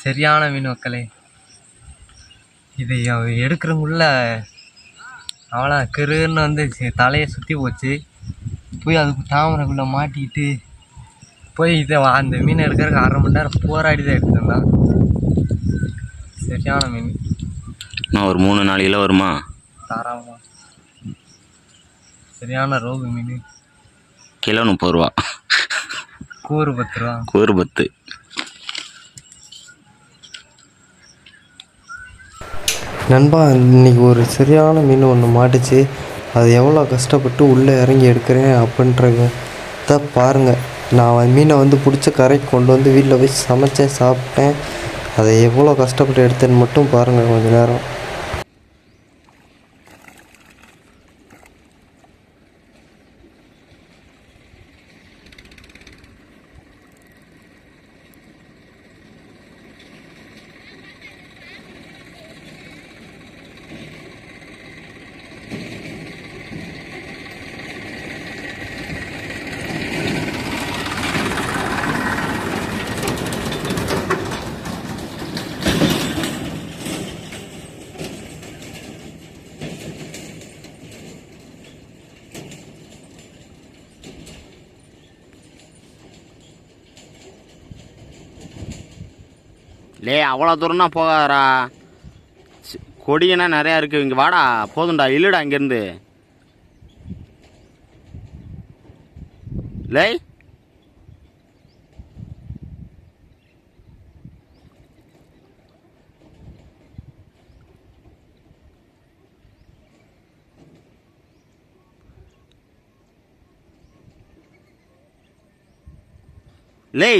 சரியான மீன் மக்களே. இது எடுக்கிறங்குள்ள அவ்வளோ கிருன்னு வந்து தலையை சுற்றி போச்சு. போய் அதுக்கு தாமரைக்குள்ளே மாட்டிக்கிட்டு போய் இதை அந்த மீன் எடுக்கிறதுக்கு 1/2 மணி நேரம் போராடி தான் எடுத்துருந்தான். சரியான மீன். நான் ஒரு 3-4 கிலோ வருமா தாராளமாக. சரியான ரோகு மீன். கிலோ 30 ரூபா, கூறு 10 ரூபா. கூறு 10. நண்பா, இன்றைக்கி ஒரு சரியான மீன் ஒன்று மாட்டுச்சு. அது எவ்வளோ கஷ்டப்பட்டு உள்ளே இறங்கி எடுக்கிறேன் அப்படின்றத பாருங்கள். நான் மீனை வந்து பிடிச்ச கரைக்கு கொண்டு வந்து வீட்டில் போய் சமைச்சேன், சாப்பிட்டேன். அதை எவ்வளோ கஷ்டப்பட்டு எடுத்தேன்னு மட்டும் பாருங்கள் கொஞ்சம் நேரம். அவ்வளோ தூரம்னா போகாதரா. கொடியனா நிறையா இருக்குது. இங்கே வாடா, போதும்டா, இல்லைடா இங்கேருந்து. லே லே